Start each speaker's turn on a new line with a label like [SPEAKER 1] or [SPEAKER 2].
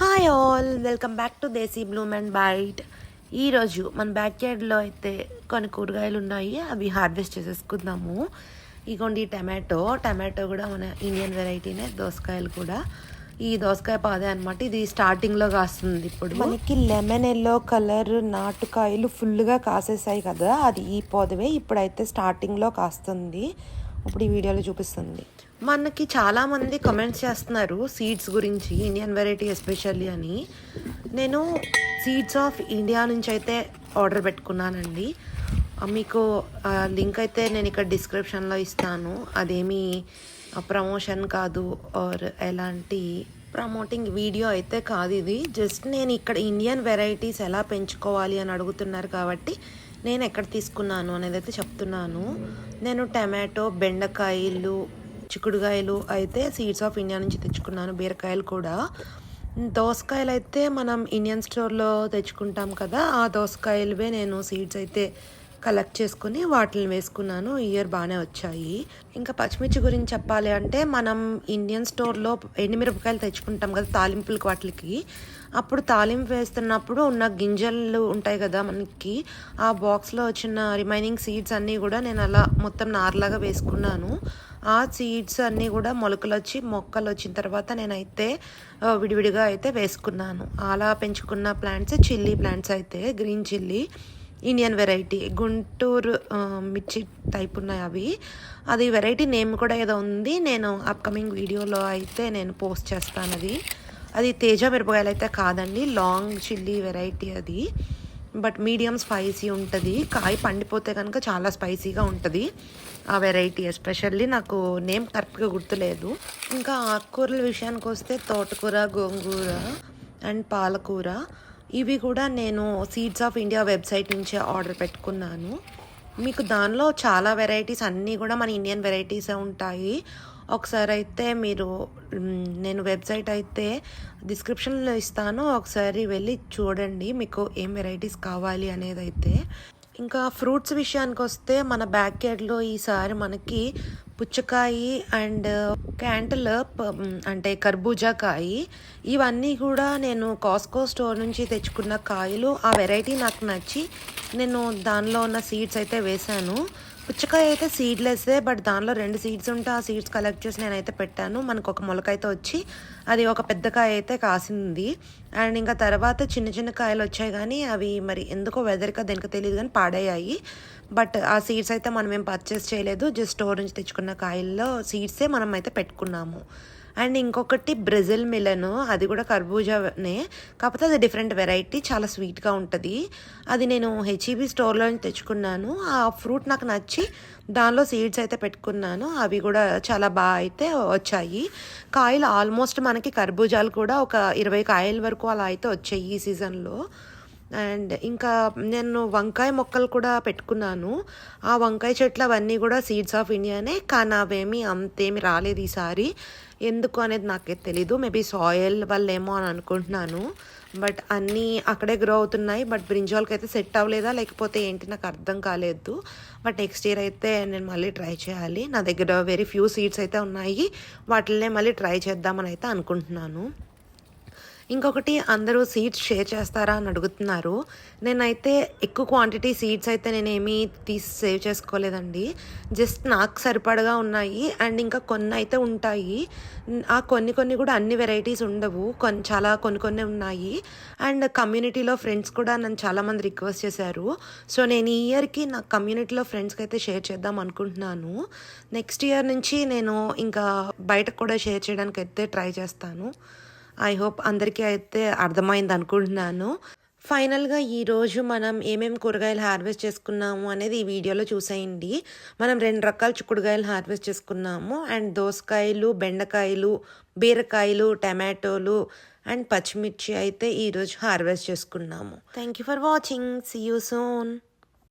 [SPEAKER 1] Hi all, welcome back to Desi bloom and bite. ఈరోజు మన back యార్డ్లో అయితే కొన్ని కూరగాయలు ఉన్నాయి, అవి హార్వెస్ట్ చేసేసుకుందాము. ఇగోండి టమాటో కూడా మన ఇండియన్ వెరైటీనే. దోసకాయలు కూడా, ఈ దోసకాయ పాదే అనమాట. ఇది స్టార్టింగ్లో కాస్తుంది. ఇప్పుడు మనకి లెమన్ ఎల్లో కలర్ నాటుకాయలు ఫుల్గా కాసేసాయి కదా, అది ఈ పొదవే. ఇప్పుడైతే స్టార్టింగ్లో కాస్తుంది. ఇప్పుడు ఈ వీడియోలో చూపిస్తుంది. మనకి చాలామంది కమెంట్స్ చేస్తున్నారు సీడ్స్ గురించి, ఇండియన్ వెరైటీ ఎస్పెషల్లీ అని. నేను సీడ్స్ ఆఫ్ ఇండియా నుంచి అయితే ఆర్డర్ పెట్టుకున్నానండి. మీకు లింక్ అయితే నేను ఇక్కడ డిస్క్రిప్షన్లో ఇస్తాను. అదేమీ ప్రమోషన్ కాదు ఆర్ ఎలాంటి ప్రమోటింగ్ వీడియో అయితే కాదు ఇది. జస్ట్ నేను ఇక్కడ ఇండియన్ వెరైటీస్ ఎలా పెంచుకోవాలి అని అడుగుతున్నారు కాబట్టి నేను ఎక్కడ తీసుకున్నాను అనేది అయితే చెప్తున్నాను. నేను టమాటో, బెండకాయలు, చిక్కుడుకాయలు అయితే సీడ్స్ ఆఫ్ ఇండియా నుంచి తెచ్చుకున్నాను. బీరకాయలు కూడా. దోసకాయలు అయితే మనం ఇండియన్ స్టోర్లో తెచ్చుకుంటాం కదా, ఆ దోసకాయలువే నేను సీడ్స్ అయితే కలెక్ట్ చేసుకుని వాటిని వేసుకున్నాను. ఇయర్ బాగానే వచ్చాయి. ఇంకా పచ్చిమిర్చి గురించి చెప్పాలి అంటే, మనం ఇండియన్ స్టోర్లో ఎండుమిరపకాయలు తెచ్చుకుంటాం కదా తాలింపులకి వాటికి. అప్పుడు తాలింపు వేస్తున్నప్పుడు ఉన్న గింజలు ఉంటాయి కదా మనకి, ఆ బాక్స్లో వచ్చిన రిమైనింగ్ సీడ్స్ అన్నీ కూడా నేను అలా మొత్తం నార్లాగా వేసుకున్నాను. ఆ సీడ్స్ అన్నీ కూడా మొక్కలు వచ్చిన తర్వాత నేనైతే విడివిడిగా అయితే వేసుకున్నాను. అలా పెంచుకున్న ప్లాంట్స్ చిల్లీ ప్లాంట్స్ అయితే, green chilli Indian variety, Guntur మిర్చి టైప్ ఉన్నాయి అవి. అది వెరైటీ నేమ్ కూడా ఏదో ఉంది, నేను అప్కమింగ్ వీడియోలో అయితే నేను పోస్ట్ చేస్తాను. అది తేజ మిరపకాయలు అయితే కాదండి, లాంగ్ చిల్లీ వెరైటీ అది. బట్ మీడియం స్పైసీ ఉంటుంది. కాయ పండిపోతే కనుక చాలా స్పైసీగా ఉంటుంది ఆ వెరైటీ. ఎస్పెషల్లీ నాకు నేమ్ కరెక్ట్గా గుర్తులేదు. ఇంకా ఆకుకూరల విషయానికి వస్తే తోటకూర, గోంగూర అండ్ పాలకూర, ఇవి కూడా నేను సీడ్స్ ఆఫ్ ఇండియా వెబ్సైట్ నుంచే ఆర్డర్ పెట్టుకున్నాను. మీకు దానిలో చాలా వెరైటీస్ అన్నీ కూడా మన ఇండియన్ వెరైటీసే ఉంటాయి. ఒకసారి అయితే నేను వెబ్సైట్ అయితే డిస్క్రిప్షన్లో ఇస్తాను, ఒకసారి వెళ్ళి చూడండి మీకు ఏం వెరైటీస్ కావాలి అనేది అయితే. ఇంకా ఫ్రూట్స్ విషయానికి వస్తే, మన బ్యాక్ యార్డ్లో ఈసారి మనకి పుచ్చకాయ అండ్ క్యాంటలప్ అంటే కర్బూజా కాయ, ఇవన్నీ కూడా నేను కాస్కో స్టోర్ నుంచి తెచ్చుకున్న కాయలు. ఆ వెరైటీ నాకు నచ్చి నేను దానిలో ఉన్న సీడ్స్ అయితే వేశాను. పుచ్చకాయ అయితే సీడ్లెస్సే, బట్ దానిలో 2 సీడ్స్ ఉంటే ఆ సీడ్స్ కలెక్ట్ చేసి నేనైతే పెట్టాను. మనకు ఒక మొలకైతే వచ్చి అది ఒక పెద్ద కాయ అయితే కాసింది. అండ్ ఇంకా తర్వాత చిన్న చిన్న కాయలు వచ్చాయి, కానీ అవి మరి ఎందుకో వెదర్గా దేనికో తెలియదు కానీ పాడయ్యాయి. బట్ ఆ సీడ్స్ అయితే మనం ఏం పర్చేస్ చేయలేదు, జస్ట్ స్టోర్ నుంచి తెచ్చుకున్న కాయల్లో సీడ్సే మనం అయితే పెట్టుకున్నాము. అండ్ ఇంకొకటి బ్రెజిల్ మిలన్, అది కూడా కర్బూజానే, కాకపోతే అది డిఫరెంట్ వెరైటీ, చాలా స్వీట్గా ఉంటుంది. అది నేను హెచ్ఈబీ స్టోర్లో నుంచి తెచ్చుకున్నాను. ఆ ఫ్రూట్ నాకు నచ్చి దానిలో సీడ్స్ అయితే పెట్టుకున్నాను. అవి కూడా చాలా బాగా అయితే వచ్చాయి. కాయలు ఆల్మోస్ట్ మనకి కర్బూజాలు కూడా ఒక 20 కాయల వరకు అలా అయితే వచ్చాయి ఈ సీజన్లో. అండ్ ఇంకా నేను వంకాయ మొక్కలు కూడా పెట్టుకున్నాను. ఆ వంకాయ చెట్లు అవన్నీ కూడా సీడ్స్ ఆఫ్ ఇండియానే, కానీ అవేమీ అంతేమి రాలేదు ఈసారి. ఎందుకు అనేది నాకే తెలీదు, మేబీ సాయిల్ వల్ల ఏమో అని అనుకుంటున్నాను. బట్ అన్నీ అక్కడే గ్రో అవుతున్నాయి. బట్ బ్రింజాల్కి అయితే సెట్ అవ్వలేదా లేకపోతే ఏంటి నాకు అర్థం కాలేదు. బట్ నెక్స్ట్ ఇయర్ అయితే నేను మళ్ళీ ట్రై చేయాలి. నా దగ్గర వెరీ ఫ్యూ సీడ్స్ అయితే ఉన్నాయి, వాటిల్నే మళ్ళీ ట్రై చేద్దామని అయితే అనుకుంటున్నాను. ఇంకొకటి, అందరూ సీడ్స్ షేర్ చేస్తారా అని అడుగుతున్నారు. నేనైతే ఎక్కువ క్వాంటిటీ సీడ్స్ అయితే నేనేమీ తీసి సేవ్ చేసుకోలేదండి. జస్ట్ నాకు సరిపడగా ఉన్నాయి. అండ్ ఇంకా కొన్ని అయితే ఉంటాయి. ఆ కొన్ని కూడా అన్ని వెరైటీస్ ఉండవు, కొన్ని ఉన్నాయి. అండ్ కమ్యూనిటీలో ఫ్రెండ్స్ కూడా నన్ను చాలామంది రిక్వెస్ట్ చేశారు. సో నేను ఈ ఇయర్కి నా కమ్యూనిటీలో ఫ్రెండ్స్కి అయితే షేర్ చేద్దాం అనుకుంటున్నాను. నెక్స్ట్ ఇయర్ నుంచి నేను ఇంకా బయటకు కూడా షేర్ చేయడానికి అయితే ట్రై చేస్తాను. ఐ హోప్ అందరికీ అయితే అర్థమైంది అనుకుంటున్నాను. ఫైనల్గా ఈరోజు మనం ఏమేమి కూరగాయలు హార్వెస్ట్ చేసుకున్నాము అనేది ఈ వీడియోలో చూసేయండి. మనం 2 రకాల చిక్కుడుకాయలు హార్వెస్ట్ చేసుకున్నాము. అండ్ దోసకాయలు, బెండకాయలు, బీరకాయలు, టమాటోలు అండ్ పచ్చిమిర్చి అయితే ఈరోజు హార్వెస్ట్ చేసుకున్నాము. Thank you for watching. See you soon.